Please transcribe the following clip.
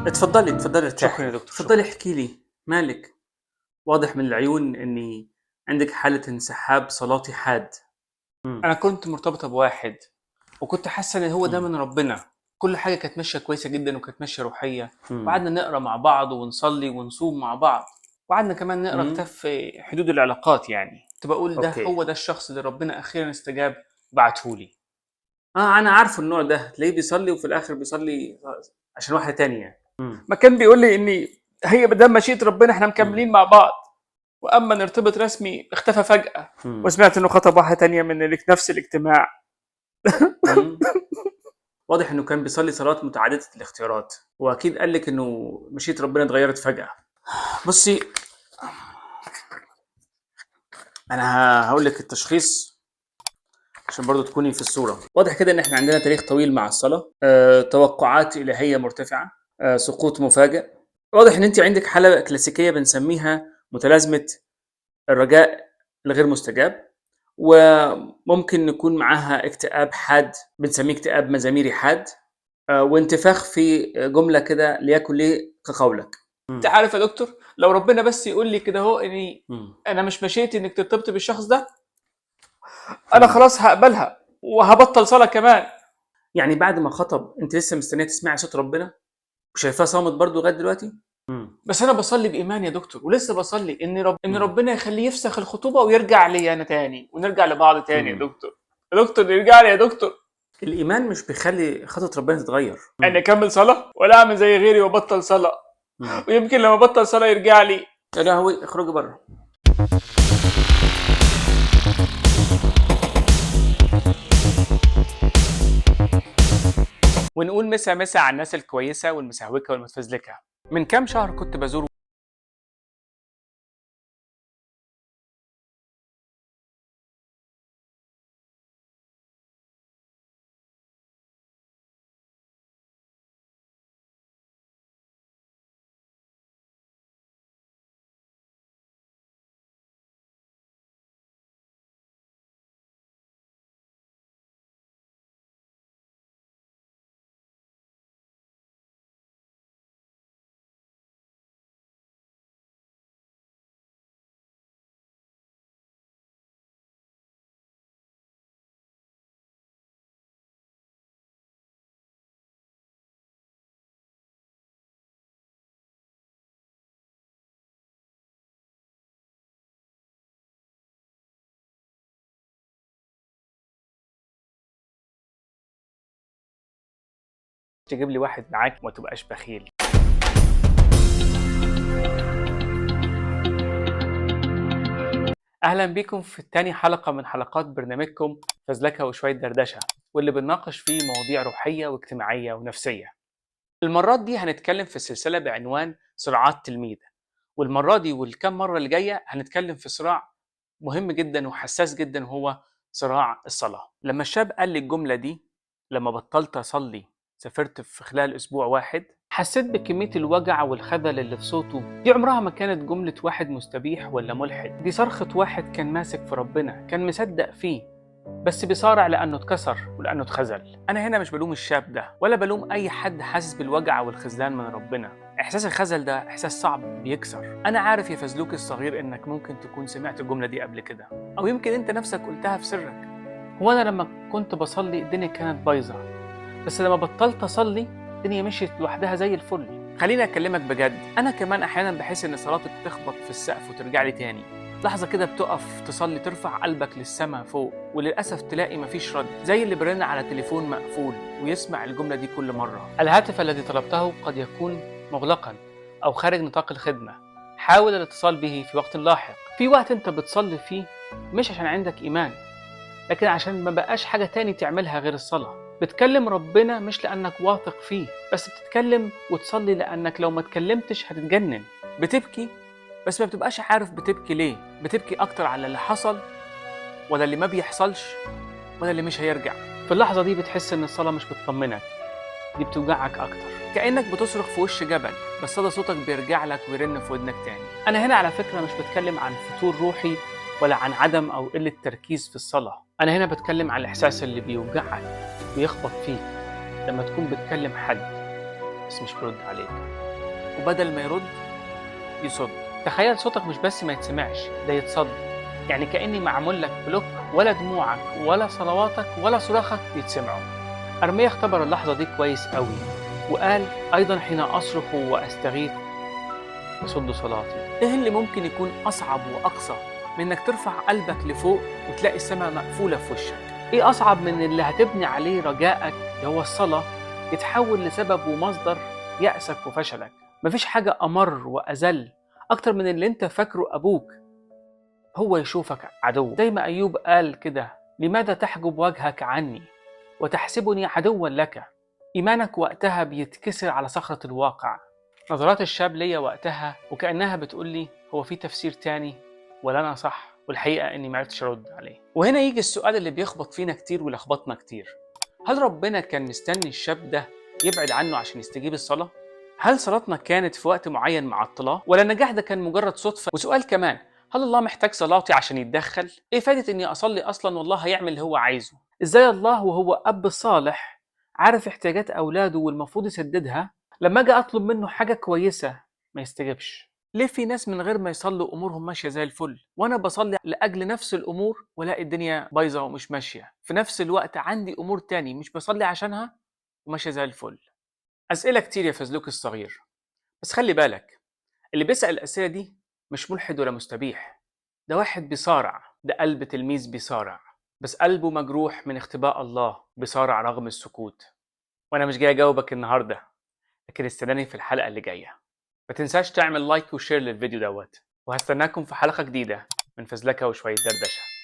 اتفضلي اتفضلي شكرا يا ارتاحي، دكتور، اتفضلي شكرا. احكي لي مالك. واضح من العيون اني عندك حالة انسحاب صلاتي حاد. انا امم كنت مرتبطه بواحد، وكنت حاسه ان هو ده امم من ربنا. كل حاجه كانت ماشيه كويسه جدا وكانت ماشيه روحيه. امم وقعدنا نقرا مع بعض ونصلي ونصوم مع بعض، وقعدنا كمان نقرا كتاب امم في حدود العلاقات. يعني كنت بقول ده اوكي. هو ده الشخص اللي ربنا اخيرا استجاب وبعتهولي. انا عارفه النوع ده، تلاقيه بيصلي وفي الاخر بيصلي عشان واحدة تانية. ما كان بيقول لي اني هي بدل مشيئه ربنا احنا امم مكملين مع بعض، واما نرتبط رسمي اختفى فجاه. امم وسمعت انه خطب واحده تانية من نفس الاجتماع. امم واضح انه كان بيصلي صلوات متعددة الاختيارات، واكيد قال لك انه مشيئة ربنا اتغيرت فجأة. بصي، انا هقول لك التشخيص عشان برضو تكوني في الصورة. واضح كده ان احنا عندنا تاريخ طويل مع الصلاة، توقعات إلهية مرتفعة، سقوط مفاجئ. واضح ان انت عندك حالة كلاسيكية بنسميها متلازمة الرجاء الغير مستجاب، وممكن يكون معاها اكتئاب حاد بنسميه اكتئاب مزاميري حاد، وانتفاخ في جملة كده ليكن لي كقولك. انت عارف يا دكتور، لو ربنا بس يقول لي كده هو اني مم. انا مش مشيتي انك ترتبطي بالشخص ده، انا مم. خلاص هقبلها وهبطل صلاة كمان. يعني بعد ما خطب انت لسه مستنيه تسمعي صوت ربنا وشايفاه صامت برضو لغايه دلوقتي؟ مم. بس انا بصلي بايمان يا دكتور، ولسه بصلي ان مم. ربنا يخليه يفسخ الخطوبة ويرجع لي انا تاني ونرجع لبعض تاني يا مم. دكتور. يا دكتور يرجع لي يا دكتور. الايمان مش بيخلي خطه ربنا تتغير. يعني اكمل صلاة ولا اعمل زي غيري وابطل صلاة؟ مم. ويمكن لما ابطل صلاة يرجع لي. يا لهوي، اخرجي بره. ونقول مسا مسا على الناس الكويسة والمسهوكة والمتفزلكة. من كام شهر كنت بزور تجيب لي واحد معاك وما تبقاش بخيل. اهلا بيكم في تاني حلقة من حلقات برنامجكم فزلكة وشوية دردشة، واللي بنناقش فيه مواضيع روحية واجتماعية ونفسية. المرات دي هنتكلم في السلسلة بعنوان صراعات تلميذ، والمرة دي والكم مرة اللي جاية هنتكلم في صراع مهم جدا وحساس جدا، وهو صراع الصلاة. لما الشاب قال لي الجملة دي، لما بطلت أصلي سافرت في خلال أسبوع واحد، حسيت بكمية الوجع والخذل اللي في صوته. دي عمرها ما كانت جملة واحد مستبيح ولا ملحد، دي صرخة واحد كان ماسك في ربنا، كان مصدق فيه، بس بيصارع لأنه اتكسر ولأنه اتخذل. أنا هنا مش بلوم الشاب ده ولا بلوم أي حد حاسس بالوجع والخذلان من ربنا. إحساس الخذل ده إحساس صعب بيكسر. أنا عارف يا فزلوك الصغير إنك ممكن تكون سمعت الجملة دي قبل كده، أو يمكن أنت نفسك قلتها في سرك. هو أنا لما كنت بصلي الدنيا كانت بايظة، بس لما بطلت أصلي الدنيا مشيت لوحدها زي الفل. خليني أكلمك بجد، أنا كمان أحيانا بحس إن صلاتي بتخبط في السقف وترجع لي تاني. لحظة كده بتقف تصلي ترفع قلبك للسما فوق، وللأسف تلاقي مفيش رد، زي اللي برن على تليفون مقفول ويسمع الجملة دي كل مرة: الهاتف الذي طلبته قد يكون مغلقا أو خارج نطاق الخدمة، حاول الاتصال به في وقت لاحق. في وقت أنت بتصلي فيه مش عشان عندك إيمان، لكن عشان ما بقاش حاجة تاني تعملها غير الصلاة. بتكلم ربنا مش لأنك واثق فيه، بس بتتكلم وتصلي لأنك لو ما اتكلمتش هتتجنن. بتبكي بس ما بتبقاش عارف بتبكي ليه. بتبكي أكتر على اللي حصل، ولا اللي ما بيحصلش، ولا اللي مش هيرجع. في اللحظة دي بتحس إن الصلاة مش بتطمنك، دي بتوجعك أكتر، كأنك بتصرخ في وش جبل بس صدى صوتك بيرجع لك ويرن في ودنك تاني. أنا هنا على فكرة مش بتكلم عن فتور روحي ولا عن عدم أو قلة تركيز في الصلاة. أنا هنا بتكلم عن الإحساس اللي بيوجعك ويخبط فيك لما تكون بتكلم حد بس مش بيرد عليك، وبدل ما يرد يصد. تخيل صوتك مش بس ما يتسمعش، ده يتصد. يعني كأني معمول لك بلوك، ولا دموعك ولا صلواتك ولا صراخك يتسمعوا. أرميا اختبر اللحظة دي كويس قوي، وقال أيضا حين أصرخ وأستغيث يصد صلاتي. إيه اللي ممكن يكون أصعب وأقصى من إنك ترفع قلبك لفوق وتلاقي السماء مقفولة في وشك؟ إيه أصعب من اللي هتبني عليه رجائك اللي هو الصلاة يتحول لسبب ومصدر يأسك وفشلك؟ مفيش حاجة أمر وأذل أكتر من اللي أنت فاكره أبوك هو يشوفك عدو. زي ما أيوب قال كده: لماذا تحجب وجهك عني وتحسبني عدوا لك؟ إيمانك وقتها بيتكسر على صخرة الواقع. نظرات الشاب ليا وقتها وكأنها بتقول لي: هو في تفسير تاني ولا أنا صح؟ والحقيقة إني معرفتش أرد عليه. وهنا يجي السؤال اللي بيخبط فينا كتير ولخبطنا كتير: هل ربنا كان مستني الشاب ده يبعد عنه عشان يستجيب الصلاة؟ هل صلاتنا كانت في وقت معين معطلاه؟ ولا النجاح ده كان مجرد صدفة؟ وسؤال كمان: هل الله محتاج صلاتي عشان يتدخل؟ ايه فائدة اني اصلي اصلا والله هيعمل اللي هو عايزه؟ ازاي الله وهو اب صالح عارف احتياجات اولاده والمفروض يسددها، لما اجي اطلب منه حاجة كويسة ما يستجبش؟ ليه في ناس من غير ما يصلوا امورهم ماشية زي الفل، وانا بصلي لاجل نفس الامور ولاقي الدنيا بايظة ومش ماشية؟ في نفس الوقت عندي امور تاني مش بصلي عشانها وماشية زي الفل. اسئلة كتير يا فزلوك الصغير، بس خلي بالك، اللي بيسأل الأسئلة دي مش ملحد ولا مستبيح، ده واحد بيصارع، ده قلب تلميذ بيصارع، بس قلبه مجروح من اختباء الله، بيصارع رغم السكوت. وأنا مش جاي أجاوبك النهاردة، لكن استناني في الحلقة اللي جاية. ما تنساش تعمل لايك وشير للفيديو دوت، وهستناكم في حلقة جديدة من فزلكة وشوية دردشة.